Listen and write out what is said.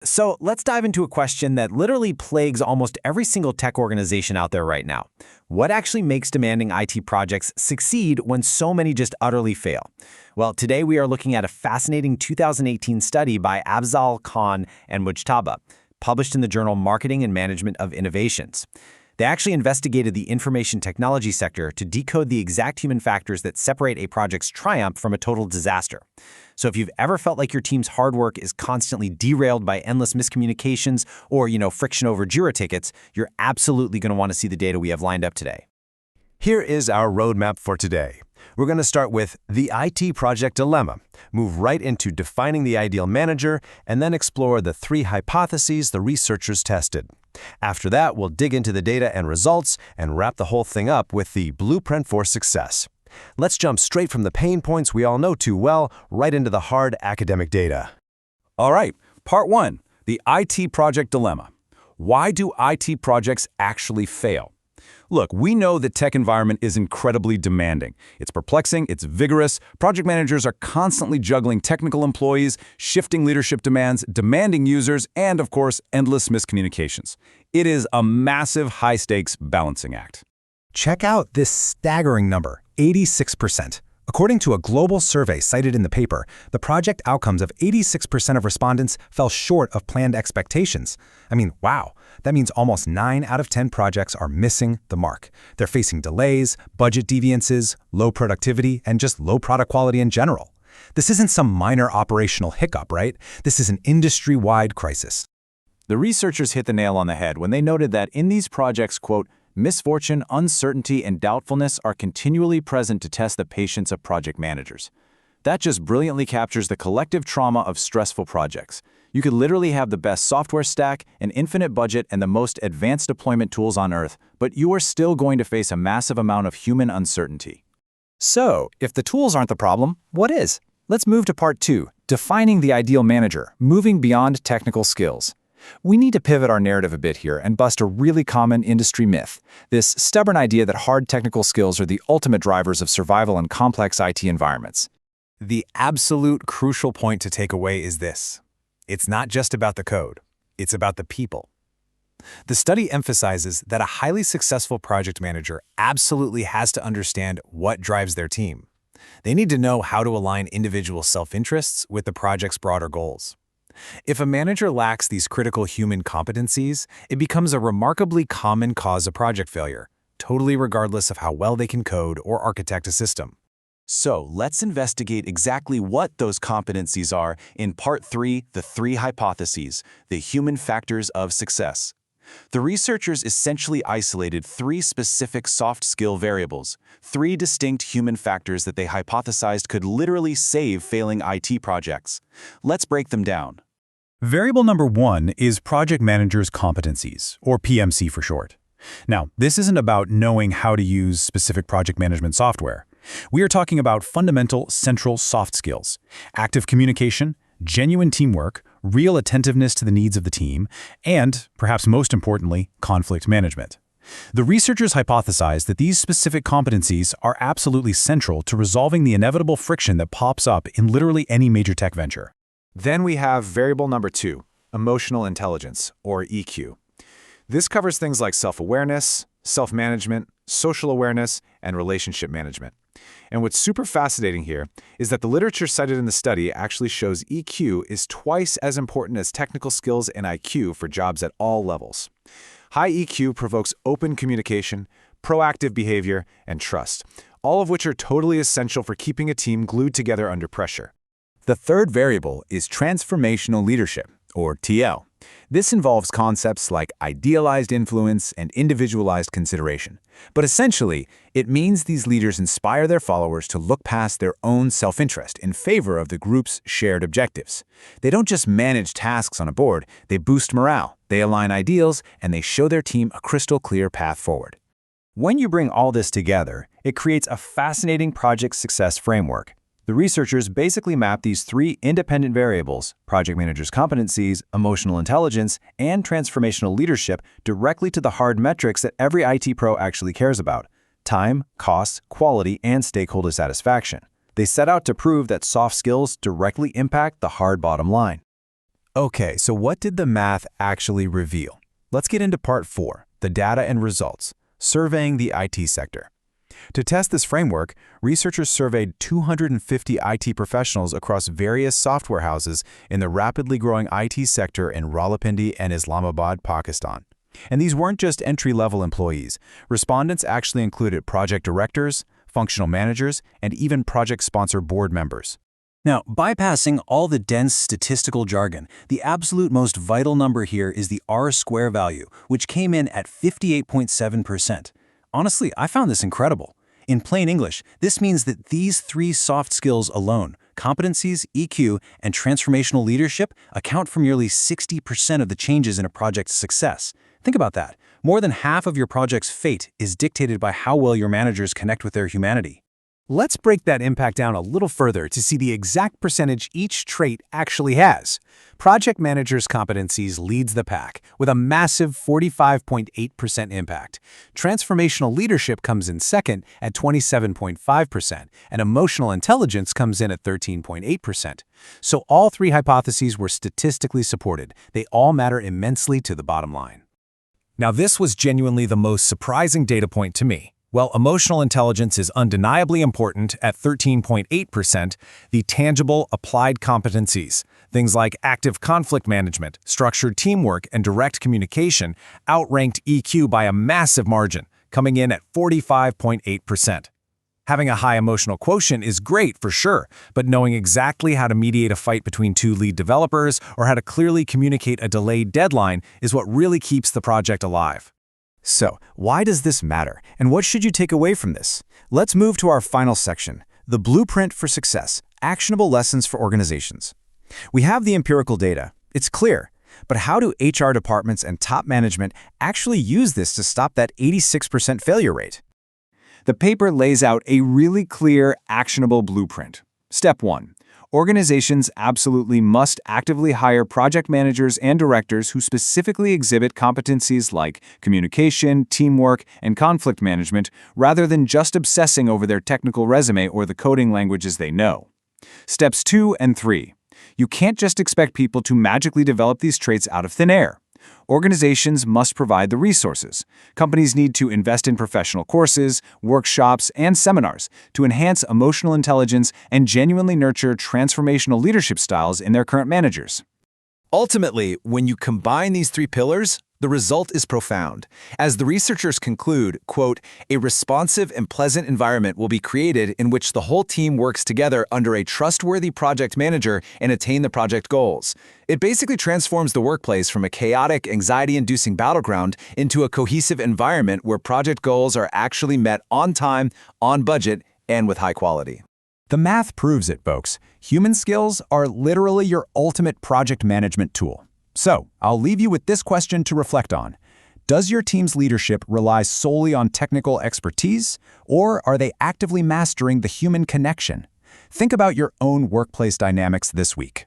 So let's dive into a question that literally plagues almost every single tech organization out there right now. What actually makes demanding IT projects succeed when so many just utterly fail? Well, today we are looking at a fascinating 2018 study by Afzal, Khan, and Mujtaba, published in the journal Marketing and Management of Innovations. They actually investigated the information technology sector to decode the exact human factors that separate a project's triumph from a total disaster. So if you've ever felt like your team's hard work is constantly derailed by endless miscommunications or, friction over Jira tickets, you're absolutely going to want to see the data we have lined up today. Here is our roadmap for today. We're going to start with the IT project dilemma, move right into defining the ideal manager, and then explore the 3 hypotheses the researchers tested. After that, we'll dig into the data and results and wrap the whole thing up with the blueprint for success. Let's jump straight from the pain points we all know too well right into the hard academic data. All right, part 1, the IT project dilemma. Why do IT projects actually fail? Look, we know the tech environment is incredibly demanding. It's perplexing, it's vigorous. Project managers are constantly juggling technical employees, shifting leadership demands, demanding users, and, of course, endless miscommunications. It is a massive, high-stakes balancing act. Check out this staggering number, 86%. According to a global survey cited in the paper, the project outcomes of 86% of respondents fell short of planned expectations. I mean, wow, that means almost 9 out of 10 projects are missing the mark. They're facing delays, budget deviances, low productivity, and just low product quality in general. This isn't some minor operational hiccup, right? This is an industry-wide crisis. The researchers hit the nail on the head when they noted that in these projects, quote, misfortune, uncertainty, and doubtfulness are continually present to test the patience of project managers. That just brilliantly captures the collective trauma of stressful projects. You could literally have the best software stack, an infinite budget, and the most advanced deployment tools on Earth, but you are still going to face a massive amount of human uncertainty. So, if the tools aren't the problem, what is? Let's move to part 2, defining the ideal manager, moving beyond technical skills. We need to pivot our narrative a bit here and bust a really common industry myth, this stubborn idea that hard technical skills are the ultimate drivers of survival in complex IT environments. The absolute crucial point to take away is this. It's not just about the code. It's about the people. The study emphasizes that a highly successful project manager absolutely has to understand what drives their team. They need to know how to align individual self-interests with the project's broader goals. If a manager lacks these critical human competencies, it becomes a remarkably common cause of project failure, totally regardless of how well they can code or architect a system. So let's investigate exactly what those competencies are in part 3, the 3 hypotheses, the human factors of success. The researchers essentially isolated 3 specific soft skill variables, 3 distinct human factors that they hypothesized could literally save failing IT projects. Let's break them down. Variable number 1 is project manager's competencies, or PMC for short. Now, this isn't about knowing how to use specific project management software. We are talking about fundamental central soft skills, active communication, genuine teamwork, real attentiveness to the needs of the team, and, perhaps most importantly, conflict management. The researchers hypothesized that these specific competencies are absolutely central to resolving the inevitable friction that pops up in literally any major tech venture. Then we have variable number 2, emotional intelligence, or EQ. This covers things like self-awareness, self-management, social awareness, and relationship management. And what's super fascinating here is that the literature cited in the study actually shows EQ is twice as important as technical skills and IQ for jobs at all levels. High EQ provokes open communication, proactive behavior, and trust, all of which are totally essential for keeping a team glued together under pressure. The third variable is transformational leadership, or TL. This involves concepts like idealized influence and individualized consideration. But essentially, it means these leaders inspire their followers to look past their own self-interest in favor of the group's shared objectives. They don't just manage tasks on a board, they boost morale, they align ideals, and they show their team a crystal clear path forward. When you bring all this together, it creates a fascinating project success framework. The researchers basically map these 3 independent variables, project manager's competencies, emotional intelligence, and transformational leadership, directly to the hard metrics that every IT pro actually cares about: time, cost, quality, and stakeholder satisfaction. They set out to prove that soft skills directly impact the hard bottom line. Okay, so what did the math actually reveal? Let's get into part 4, the data and results, surveying the IT sector. To test this framework, researchers surveyed 250 IT professionals across various software houses in the rapidly growing IT sector in Rawalpindi and Islamabad, Pakistan. And these weren't just entry-level employees. Respondents actually included project directors, functional managers, and even project sponsor board members. Now, bypassing all the dense statistical jargon, the absolute most vital number here is the R-square value, which came in at 58.7%. Honestly, I found this incredible. In plain English, this means that these 3 soft skills alone, competencies, EQ, and transformational leadership, account for nearly 60% of the changes in a project's success. Think about that. More than half of your project's fate is dictated by how well your managers connect with their humanity. Let's break that impact down a little further to see the exact percentage each trait actually has. Project Manager's Competencies leads the pack with a massive 45.8% impact. Transformational Leadership comes in second at 27.5%, and Emotional Intelligence comes in at 13.8%. So all 3 hypotheses were statistically supported. They all matter immensely to the bottom line. Now, this was genuinely the most surprising data point to me. While emotional intelligence is undeniably important at 13.8%, the tangible, applied competencies, things like active conflict management, structured teamwork, and direct communication, outranked EQ by a massive margin, coming in at 45.8%. Having a high emotional quotient is great for sure, but knowing exactly how to mediate a fight between 2 lead developers or how to clearly communicate a delayed deadline is what really keeps the project alive. So, why does this matter, and what should you take away from this? Let's move to our final section, the blueprint for success, actionable lessons for organizations. We have the empirical data. It's clear. But how do HR departments and top management actually use this to stop that 86% failure rate? The paper lays out a really clear, actionable blueprint. Step 1. Organizations absolutely must actively hire project managers and directors who specifically exhibit competencies like communication, teamwork, and conflict management, rather than just obsessing over their technical resume or the coding languages they know. Steps 2 and 3. You can't just expect people to magically develop these traits out of thin air. Organizations must provide the resources. Companies need to invest in professional courses, workshops, and seminars to enhance emotional intelligence and genuinely nurture transformational leadership styles in their current managers. Ultimately, when you combine these 3 pillars, the result is profound. As the researchers conclude, quote, a responsive and pleasant environment will be created in which the whole team works together under a trustworthy project manager and attain the project goals. It basically transforms the workplace from a chaotic, anxiety-inducing battleground into a cohesive environment where project goals are actually met on time, on budget, and with high quality. The math proves it, folks. Human skills are literally your ultimate project management tool. So, I'll leave you with this question to reflect on. Does your team's leadership rely solely on technical expertise, or are they actively mastering the human connection? Think about your own workplace dynamics this week.